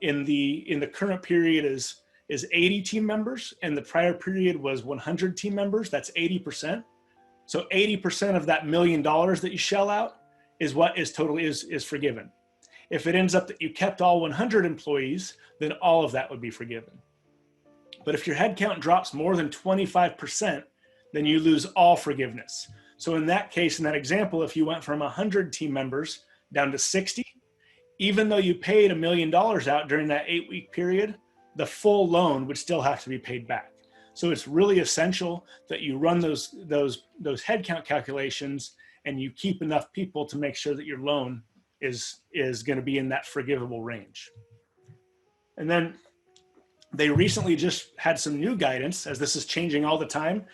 the current period is 80 team members, and the prior period was 100 team members. That's 80%. So 80% of that $1 million that you shell out is what is totally forgiven. If it ends up that you kept all 100 employees, then all of that would be forgiven. But if your headcount drops more than 25%, then you lose all forgiveness. So in that case, in that example, if you went from 100 team members down to 60, even though you paid $1 million out during that 8-week period, the full loan would still have to be paid back. So it's really essential that you run those headcount calculations and you keep enough people to make sure that your loan is going to be in that forgivable range. And then they recently just had some new guidance, as this is changing all the time.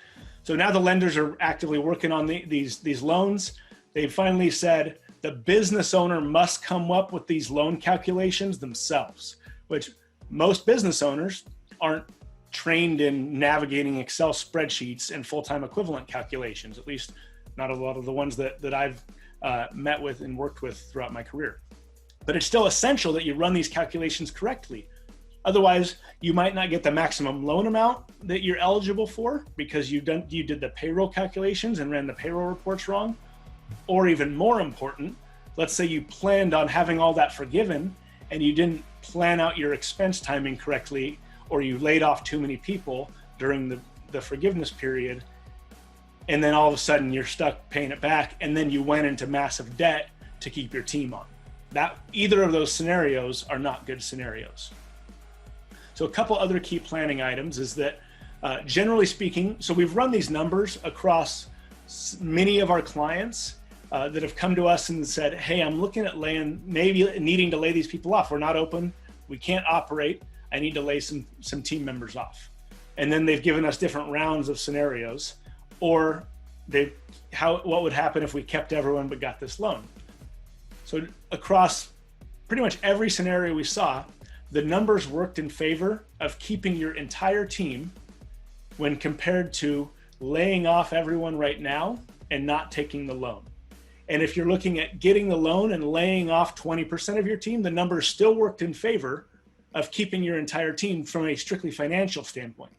So now the lenders are actively working on these loans. They finally said the business owner must come up with these loan calculations themselves, which most business owners aren't trained in navigating Excel spreadsheets and full-time equivalent calculations, at least not a lot of the ones that I've met with and worked with throughout my career. But it's still essential that you run these calculations correctly. Otherwise, you might not get the maximum loan amount that you're eligible for because you did the payroll calculations and ran the payroll reports wrong. Or even more important, let's say you planned on having all that forgiven and you didn't plan out your expense timing correctly, or you laid off too many people during the forgiveness period, and then all of a sudden you're stuck paying it back, and then you went into massive debt to keep your team on. Either of those scenarios are not good scenarios. So a couple other key planning items is that generally speaking, so we've run these numbers across many of our clients that have come to us and said, hey, I'm looking at maybe needing to lay these people off. We're not open, we can't operate, I need to lay some team members off. And then they've given us different rounds of scenarios, or what would happen if we kept everyone but got this loan. So across pretty much every scenario we saw, the numbers worked in favor of keeping your entire team when compared to laying off everyone right now and not taking the loan. And if you're looking at getting the loan and laying off 20% of your team, the numbers still worked in favor of keeping your entire team from a strictly financial standpoint.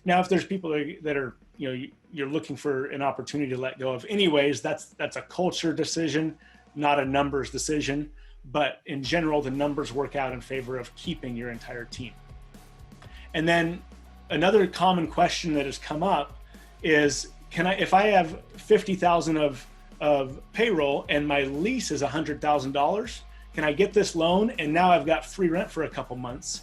Now, if there's people that are, you're looking for an opportunity to let go of anyways, that's a culture decision, not a numbers decision. But in general, the numbers work out in favor of keeping your entire team. And then another common question that has come up is, if I have $50,000 of payroll and my lease is $100,000, can I get this loan? And now I've got free rent for a couple months.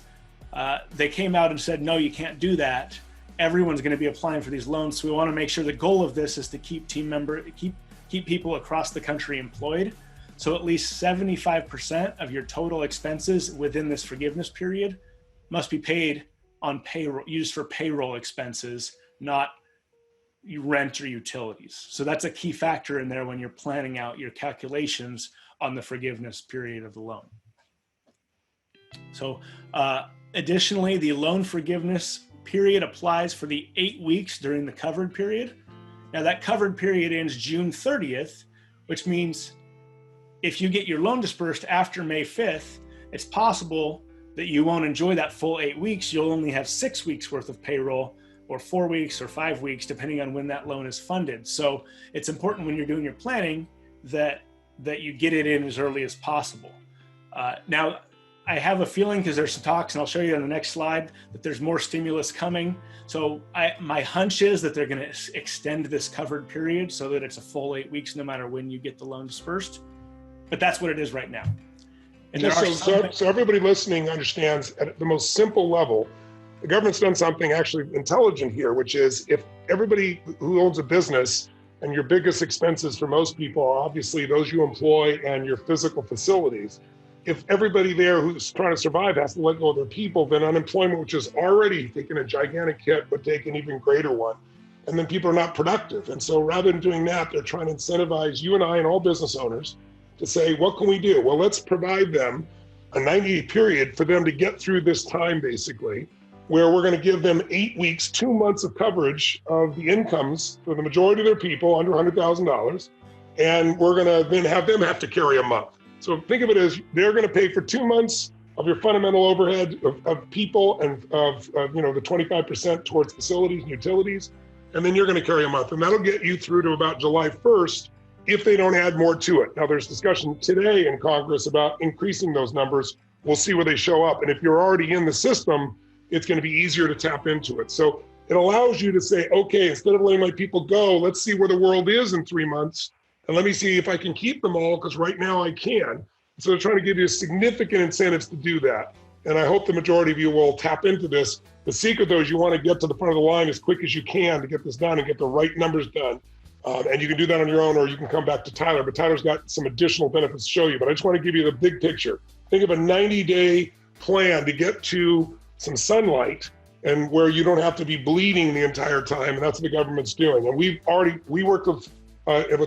They came out and said, no, you can't do that. Everyone's going to be applying for these loans. So we want to make sure the goal of this is to keep people across the country employed. So at least 75% of your total expenses within this forgiveness period must be paid on payroll, used for payroll expenses, not rent or utilities. So that's a key factor in there when you're planning out your calculations on the forgiveness period of the loan. So additionally, the loan forgiveness period applies for the 8 weeks during the covered period. Now that covered period ends June 30th, which means if you get your loan dispersed after May 5th, it's possible that you won't enjoy that full 8 weeks. You'll only have 6 weeks worth of payroll, or 4 weeks or 5 weeks, depending on when that loan is funded. So it's important when you're doing your planning that you get it in as early as possible. Now, I have a feeling, because there's some talks, and I'll show you on the next slide, that there's more stimulus coming. So my hunch is that they're going to extend this covered period so that it's a full 8 weeks, no matter when you get the loan dispersed. But that's what it is right now. And so everybody listening understands at the most simple level, the government's done something actually intelligent here, which is if everybody who owns a business, and your biggest expenses for most people are obviously those you employ and your physical facilities. If everybody there who's trying to survive has to let go of their people, then unemployment, which is already taking a gigantic hit, would take an even greater one. And then people are not productive. And so rather than doing that, they're trying to incentivize you and I and all business owners to say, what can we do? Well, let's provide them a 90-day period for them to get through this time, basically, where we're going to give them 8 weeks, 2 months of coverage of the incomes for the majority of their people under $100,000. And we're going to then have them have to carry a month. So think of it as they're going to pay for 2 months of your fundamental overhead of people and of the 25% towards facilities and utilities, and then you're going to carry a month. And that'll get you through to about July 1st if they don't add more to it. Now, there's discussion today in Congress about increasing those numbers. We'll see where they show up. And if you're already in the system, it's going to be easier to tap into it. So it allows you to say, okay, instead of letting my people go, let's see where the world is in 3 months. And let me see if I can keep them all, because right now I can. So they're trying to give you significant incentives to do that. And I hope the majority of you will tap into this. The secret, though, is you want to get to the front of the line as quick as you can to get this done and get the right numbers done. And you can do that on your own, or you can come back to Tyler. But Tyler's got some additional benefits to show you. But I just want to give you the big picture. Think of a 90-day plan to get to some sunlight and where you don't have to be bleeding the entire time. And that's what the government's doing. And we worked with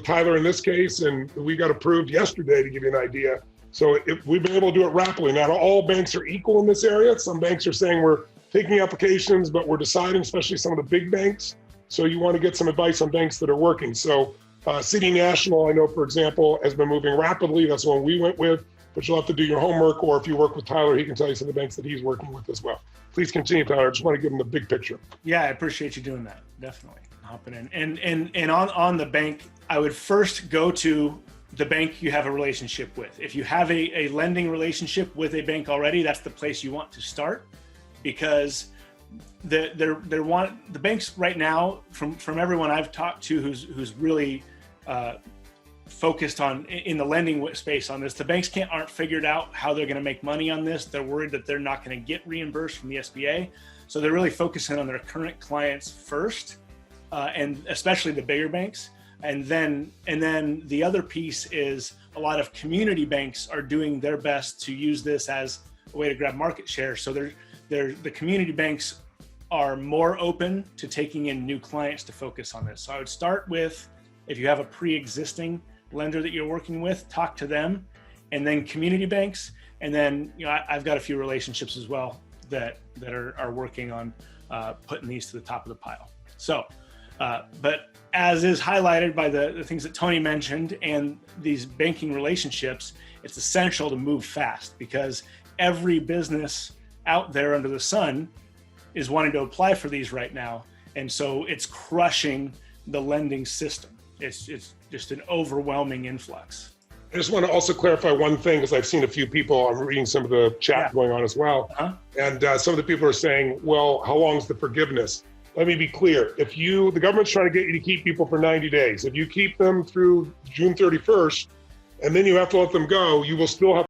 Tyler in this case, and we got approved yesterday, to give you an idea. So we've been able to do it rapidly. Not all banks are equal in this area. Some banks are saying we're taking applications, but we're deciding, especially some of the big banks. So you want to get some advice on banks that are working. So City National, I know, for example, has been moving rapidly. That's the one we went with, but you'll have to do your homework, or if you work with Tyler, he can tell you some of the banks that he's working with as well. Please continue, Tyler. I just want to give him the big picture. Yeah, I appreciate you doing that. Definitely hopping in. And on the bank, I would first go to the bank you have a relationship with. If you have a lending relationship with a bank already, that's the place you want to start, because the banks right now, from everyone I've talked to who's really focused on in the lending space on this, the banks aren't figured out how they're going to make money on this. They're worried that they're not going to get reimbursed from the SBA, so they're really focusing on their current clients first, and especially the bigger banks. And then the other piece is a lot of community banks are doing their best to use this as a way to grab market share. So the community banks are more open to taking in new clients to focus on this. So I would start with, if you have a pre-existing lender that you're working with, talk to them, and then community banks. And then, I've got a few relationships as well that are working on putting these to the top of the pile. So, but as is highlighted by the things that Tony mentioned and these banking relationships, it's essential to move fast, because every business out there under the sun is wanting to apply for these right now. And so it's crushing the lending system. It's just an overwhelming influx. I just want to also clarify one thing, because I've seen a few people, I'm reading some of the chat going on as well. And some of the people are saying, well, how long is the forgiveness? Let me be clear. The government's trying to get you to keep people for 90 days. If you keep them through June 31st, and then you have to let them go, you will still have